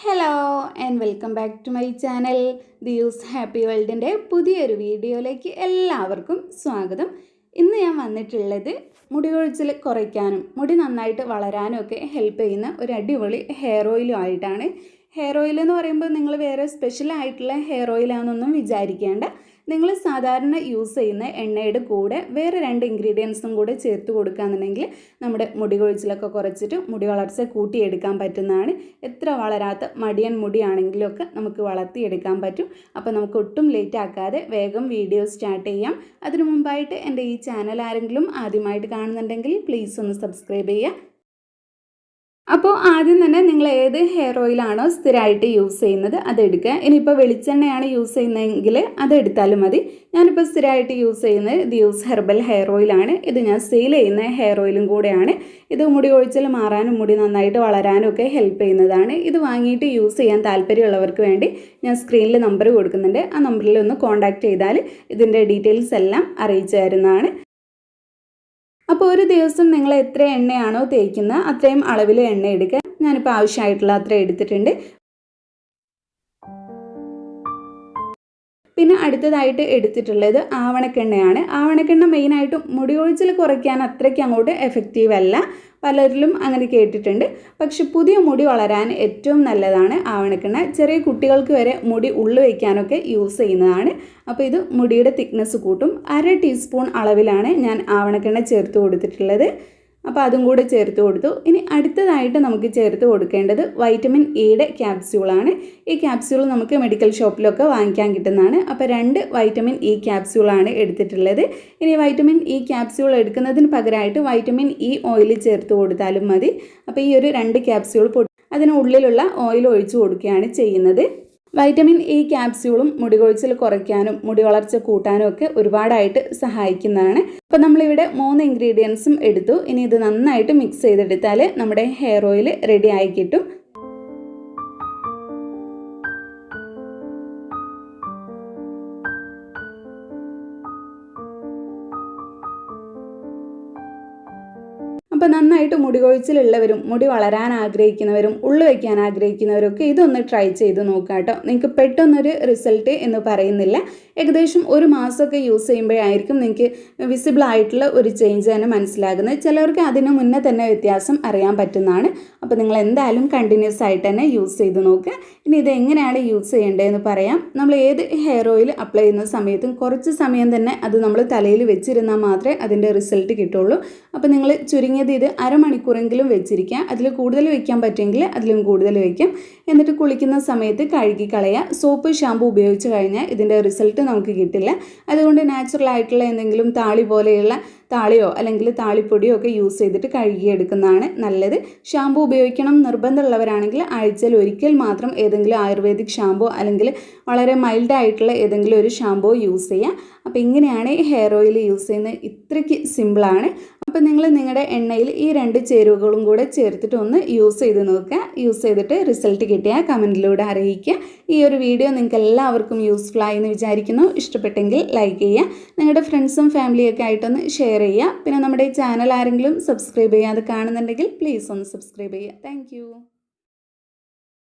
Hello and welcome back to my channel ദിയൂസ് happy വേൾഡിൻ്റെ പുതിയൊരു വീഡിയോയിലേക്ക് എല്ലാവർക്കും സ്വാഗതം. ഇന്ന് ഞാൻ വന്നിട്ടുള്ളത് മുടി കൊഴിച്ചിൽ കുറയ്ക്കാനും മുടി നന്നായിട്ട് വളരാനും ഒക്കെ ഹെൽപ്പ് ചെയ്യുന്ന ഒരു അടിപൊളി ഹെയർ ഓയിലും ആയിട്ടാണ്. ഹെയർ ഓയിൽ എന്ന് പറയുമ്പോൾ നിങ്ങൾ വേറെ സ്പെഷ്യൽ ആയിട്ടുള്ള ഹെയർ ഓയിലാണെന്നൊന്നും വിചാരിക്കേണ്ട. നിങ്ങൾ സാധാരണ യൂസ് ചെയ്യുന്ന എണ്ണയുടെ കൂടെ വേറെ 2 ഇൻഗ്രീഡിയൻസും കൂടെ ചേർത്ത് കൊടുക്കുകയാണെന്നുണ്ടെങ്കിൽ നമ്മുടെ മുടി കൊഴിച്ചിലൊക്കെ കുറച്ചിട്ട് മുടി വളർച്ച കൂട്ടിയെടുക്കാൻ പറ്റുന്നതാണ്. എത്ര വളരാത്ത മടിയൻ മുടിയാണെങ്കിലും ഒക്കെ നമുക്ക് വളർത്തിയെടുക്കാൻ പറ്റും. അപ്പോൾ നമുക്ക് ഒട്ടും ലേറ്റ് ആക്കാതെ വേഗം വീഡിയോ സ്റ്റാർട്ട് ചെയ്യാം. അതിനു മുമ്പായിട്ട് എൻ്റെ ഈ ചാനൽ ആരെങ്കിലും ആദ്യമായിട്ട് കാണുന്നുണ്ടെങ്കിൽ പ്ലീസ് ഒന്ന് സബ്സ്ക്രൈബ് ചെയ്യുക. അപ്പോൾ ആദ്യം തന്നെ നിങ്ങൾ ഏത് ഹെയർ ഓയിലാണോ സ്ഥിരമായിട്ട് യൂസ് ചെയ്യുന്നത് അതെടുക്കുക. ഇനിയിപ്പോൾ വെളിച്ചെണ്ണയാണ് യൂസ് ചെയ്യുന്നതെങ്കിൽ അതെടുത്താലും മതി. ഞാനിപ്പോൾ സ്ഥിരമായിട്ട് യൂസ് ചെയ്യുന്നത് ദിയൂസ് ഹെർബൽ ഹെയർ ഓയിലാണ്. ഇത് ഞാൻ സെയിൽ ചെയ്യുന്ന ഹെയർ ഓയിലും കൂടെയാണ്. ഇത് മുടി കൊഴിച്ചിൽ മാറാനും മുടി നന്നായിട്ട് വളരാനും ഒക്കെ ഹെൽപ്പ് ചെയ്യുന്നതാണ്. ഇത് വാങ്ങിയിട്ട് യൂസ് ചെയ്യാൻ താല്പര്യമുള്ളവർക്ക് വേണ്ടി ഞാൻ സ്ക്രീനിൽ നമ്പർ കൊടുക്കുന്നുണ്ട്. ആ നമ്പറിൽ ഒന്ന് കോൺടാക്റ്റ് ചെയ്താൽ ഇതിൻ്റെ ഡീറ്റെയിൽസ് എല്ലാം അറിയിച്ചു തരുന്നതാണ്. അപ്പോൾ ഒരു ദിവസം നിങ്ങൾ എത്ര എണ്ണയാണോ തേക്കുന്നത് അത്രയും അളവിൽ എണ്ണ എടുക്കുക. ഞാനിപ്പോൾ ആവശ്യമായിട്ടുള്ള അത്ര എടുത്തിട്ടുണ്ട്. പിന്നെ അടുത്തതായിട്ട് എടുത്തിട്ടുള്ളത് ആവണക്കെണ്ണയാണ്. ആവണക്കെണ്ണ മെയിനായിട്ടും മുടി കൊഴിച്ചിൽ കുറയ്ക്കാൻ അത്രയ്ക്ക് അങ്ങോട്ട് എഫക്റ്റീവ് അല്ല. പലരിലും അങ്ങനെ കേട്ടിട്ടുണ്ട്. പക്ഷെ പുതിയ മുടി വളരാൻ ഏറ്റവും നല്ലതാണ് ആവണക്കെണ്ണ. ചെറിയ കുട്ടികൾക്ക് വരെ മുടി ഉള്ളു വയ്ക്കാനൊക്കെ യൂസ് ചെയ്യുന്നതാണ്. അപ്പോൾ ഇത് മുടിയുടെ തിക്നെസ് കൂട്ടും. 1/2 ടീസ്പൂൺ അളവിലാണ് ഞാൻ ആവണക്കെണ്ണ ചേർത്ത് കൊടുത്തിട്ടുള്ളത്. അപ്പോൾ അതും കൂടെ ചേർത്ത് കൊടുത്തു. ഇനി അടുത്തതായിട്ട് നമുക്ക് ചേർത്ത് കൊടുക്കേണ്ടത് വൈറ്റമിൻ ഇയുടെ ക്യാപ്സ്യൂളാണ്. ഈ ക്യാപ്സ്യൂൾ നമുക്ക് മെഡിക്കൽ ഷോപ്പിലൊക്കെ വാങ്ങിക്കാൻ കിട്ടുന്നതാണ്. അപ്പോൾ 2 വൈറ്റമിൻ ഇ ക്യാപ്സ്യൂളാണ് എടുത്തിട്ടുള്ളത്. ഇനി വൈറ്റമിൻ ഇ ക്യാപ്സ്യൂൾ എടുക്കുന്നതിന് പകരമായിട്ട് വൈറ്റമിൻ ഇ ഓയിൽ ചേർത്ത് കൊടുത്താലും മതി. അപ്പോൾ ഈ ഒരു 2 ക്യാപ്സ്യൂൾ അതിനുള്ളിലുള്ള ഓയിൽ ഒഴിച്ചു കൊടുക്കുകയാണ് ചെയ്യുന്നത്. വൈറ്റമിൻ ഇ ക്യാപ്സ്യൂളും മുടി കൊഴിച്ചിൽ കുറയ്ക്കാനും മുടി വളർച്ച കൂട്ടാനും ഒക്കെ ഒരുപാടായിട്ട് സഹായിക്കുന്നതാണ്. അപ്പോൾ നമ്മളിവിടെ 3 ഇൻഗ്രീഡിയൻസും എടുത്തു. ഇനി ഇത് നന്നായിട്ട് മിക്സ് ചെയ്തെടുത്താൽ നമ്മുടെ ഹെയർ ഓയിൽ റെഡി ആയി കിട്ടും. അപ്പോൾ നന്നായിട്ട് മുടി കൊഴിച്ചിലുള്ളവരും മുടി വളരാൻ ആഗ്രഹിക്കുന്നവരും ഉള്ളു വയ്ക്കാൻ ആഗ്രഹിക്കുന്നവരൊക്കെ ഇതൊന്ന് ട്രൈ ചെയ്ത് നോക്കാം കേട്ടോ. നിങ്ങൾക്ക് പെട്ടെന്നൊരു റിസൾട്ട് എന്ന് പറയുന്നില്ല. ഏകദേശം 1 മാസമൊക്കെ യൂസ് ചെയ്യുമ്പോഴായിരിക്കും നിങ്ങൾക്ക് വിസിബിൾ ആയിട്ടുള്ള ഒരു ചേഞ്ച് തന്നെ മനസ്സിലാകുന്നത്. ചിലർക്ക് അതിന് മുന്നേ തന്നെ വ്യത്യാസം അറിയാൻ പറ്റുന്നതാണ്. അപ്പോൾ നിങ്ങൾ എന്തായാലും കണ്ടിന്യൂസ് ആയിട്ട് തന്നെ യൂസ് ചെയ്ത് നോക്കുക. ഇനി ഇത് എങ്ങനെയാണ് യൂസ് ചെയ്യേണ്ടതെന്ന് പറയാം. നമ്മൾ ഏത് ഹെയർ ഓയിൽ അപ്ലൈ ചെയ്യുന്ന സമയത്തും കുറച്ച് സമയം തന്നെ അത് നമ്മൾ തലയിൽ വെച്ചിരുന്നാൽ മാത്രമേ അതിൻ്റെ റിസൾട്ട് കിട്ടുള്ളൂ. അപ്പോൾ നിങ്ങൾ ചുരുങ്ങിയത് ഇത് അരമണിക്കൂറെങ്കിലും വെച്ചിരിക്കുക. അതിൽ കൂടുതൽ വെക്കാൻ പറ്റുമെങ്കിൽ അതിലും കൂടുതൽ വയ്ക്കാം. എന്നിട്ട് കുളിക്കുന്ന സമയത്ത് കഴുകി കളയുക. സോപ്പ് ഷാമ്പു ഉപയോഗിച്ച് കഴിഞ്ഞാൽ ഇതിൻ്റെ റിസൾട്ട് നമുക്ക് കിട്ടില്ല. അതുകൊണ്ട് നാച്ചുറൽ ആയിട്ടുള്ള എന്തെങ്കിലും താളി പോലെയുള്ള താളിയോ അല്ലെങ്കിൽ താളിപ്പൊടിയോ ഒക്കെ യൂസ് ചെയ്തിട്ട് കഴുകിയെടുക്കുന്നതാണ് നല്ലത്. ഷാമ്പു ഉപയോഗിക്കണം നിർബന്ധമുള്ളവരാണെങ്കിൽ ആഴ്ചയിൽ ഒരിക്കൽ മാത്രം ഏതെങ്കിലും ആയുർവേദിക് ഷാമ്പോ അല്ലെങ്കിൽ വളരെ മൈൽഡ് ആയിട്ടുള്ള ഏതെങ്കിലും ഒരു ഷാമ്പോ യൂസ് ചെയ്യുക. അപ്പോൾ ഇങ്ങനെയാണ് ഹെയർ ഓയിൽ യൂസ് ചെയ്യുന്നത്. ഇത്രയ്ക്ക് സിമ്പിളാണ്. അപ്പോൾ നിങ്ങൾ നിങ്ങളുടെ എണ്ണയിൽ ഈ 2 ചേരുവകളും കൂടെ ചേർത്തിട്ട് ഒന്ന് യൂസ് ചെയ്ത് നോക്കുക. യൂസ് ചെയ്തിട്ട് റിസൾട്ട് കിട്ടിയാൽ കമൻറ്റിലൂടെ അറിയിക്കുക. ഈ ഒരു വീഡിയോ നിങ്ങൾക്ക് എല്ലാവർക്കും യൂസ്ഫുൾ ആയി എന്ന് വിചാരിക്കുന്നു. ഇഷ്ടപ്പെട്ടെങ്കിൽ ലൈക്ക് ചെയ്യുക. നിങ്ങളുടെ ഫ്രണ്ട്സും ഫാമിലിയൊക്കെ ആയിട്ടൊന്ന് ഷെയർ ചെയ്യുക. പിന്നെ നമ്മുടെ ഈ ചാനൽ ആരെങ്കിലും സബ്സ്ക്രൈബ് ചെയ്യാതെ കാണുന്നുണ്ടെങ്കിൽ പ്ലീസ് ഒന്ന് സബ്സ്ക്രൈബ് ചെയ്യുക. താങ്ക്